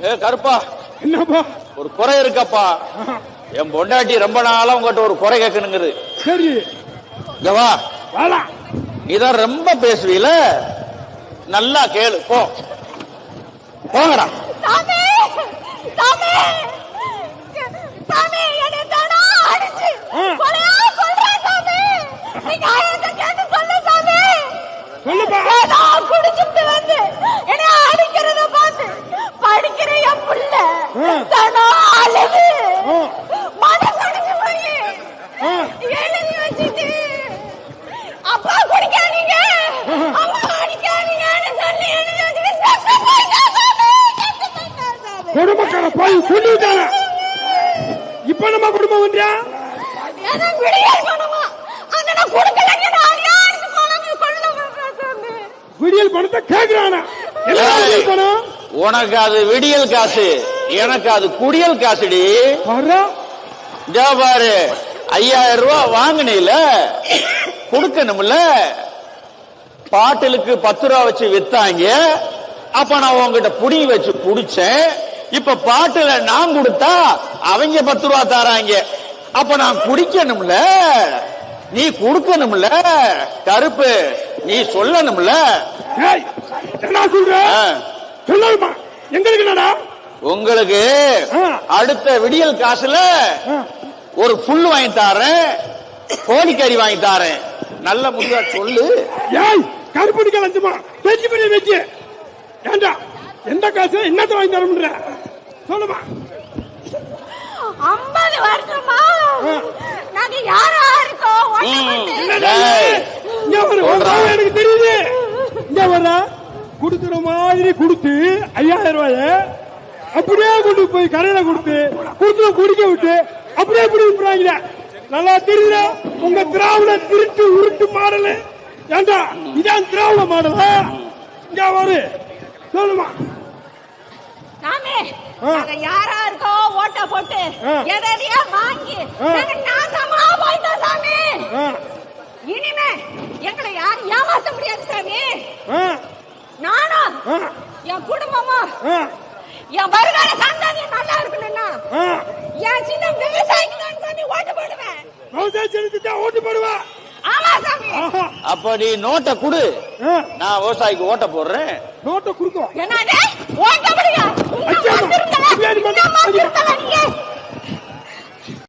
கருப்பா, என்னப்பா? ஒரு குறை இருக்கப்பா. என் பொண்டாட்டி ரொம்ப நாளா உங்ககிட்ட ஒரு குறை கேட்கணுங்குது. சரி, வா. வாடா. நீதான் ரொம்ப பேசுவீல, நல்லா கேளு. போங்கடா. சாமி, சாமி, சாமி, என்னை தானா அடிச்சு கொலையா கொல்றேன் சாமி. நீங்க ஆயிரத்தை கேட்டு சொல்ல சாமி. சொல்லுப்பா. நான் குடிச்சுட்டு வந்து என்னை அடிக்கிறத பார்த்து படிக்கிற என் புள்ள தானா அழுது மனசடிச்சு போய் எழுதி வச்சுட்டு அப்பா குடிக்காதீங்க, அம்மா அடிக்காதீங்கன்னு சொல்லி எழுதி வச்சுட்டு குடும்பக்கார போய் சொல்லிட்டாங்க. இப்ப நம்ம குடும்பம் வந்தியா? விடியல் பணத்தை கேக்குறானா? உனக்கு அது விடியல் காசு, எனக்கு அது குடியல் காசுடி. பாரு 5000 ரூபாய் வாங்கினீல, கொடுக்கணும்ல. பாட்டிலுக்கு 10 ரூபா வச்சு வித்தாங்க. அப்ப நான் உங்ககிட்ட புடி வச்சு குடிச்சேன். இப்ப பாட்டுல நான் கொடுத்தா அவங்க 10 ரூபா தராங்க. அப்ப நான் குடிக்கணும்ல, நீ கொடுக்கணும்ல. கருப்பு, நீ சொல்லணும்ல. என்ன சொல்ற? சொல்லுமா, எங்களுக்கு என்னடா? உங்களுக்கு அடுத்த விடியல் காசுல ஒரு புல் வாங்கி தாரேன், கோழிக்கறி வாங்கி தாரேன். நல்ல முடிவா சொல்லு. ஏய், கருப்படிக்க லஞ்சமா பேச்சு பண்ணி வச்சு ஏண்டா? எந்த காசு என்னத்தை வாங்கி தரமுன்ற? சொல்லுமா. 50 வருஷமா நாங்க யாரா இருக்கோம்? எனக்கு தெரியுது. இங்க வர குடுக்கிற மாதிரி கொடுத்து 5000 ரூபாய அப்படியே கொண்டு போய் கரையில கொடுத்து குடிக்க விட்டு அப்படியே இப்படி விட்டுறாங்க. நல்லா தெரியுது உங்க திராவிட திருட்டு உருட்டு மாடல். ஏண்டா இதான் திராவிட மாடலா? இங்க வரு, சொல்லுமா. நாமே நாங்க யாரா இருக்கோம்? ஓட்ட போட்டு எதையா வாங்கி நாசமா போயிட்டோம் சாமி. இனிமே எங்களை யாரும் ஏமாத்த முடியாது சாமி. நானும் என் குடும்பமும் என் வருகால சந்தாதி நல்லா இருக்கணும்னா என் சின்ன விவசாயிக்கு தான் சாமி ஓட்டு போடுவேன். விவசாயத்துக்கு ஓட்டு போடுவா? ஆமா சாமி. அப்ப நீ நோட்டை குடு, நான் விவசாயிக்கு ஓட்ட போடுறேன். நோட்டை குடுக்கும். என்னது ஓட்ட போடுங்க?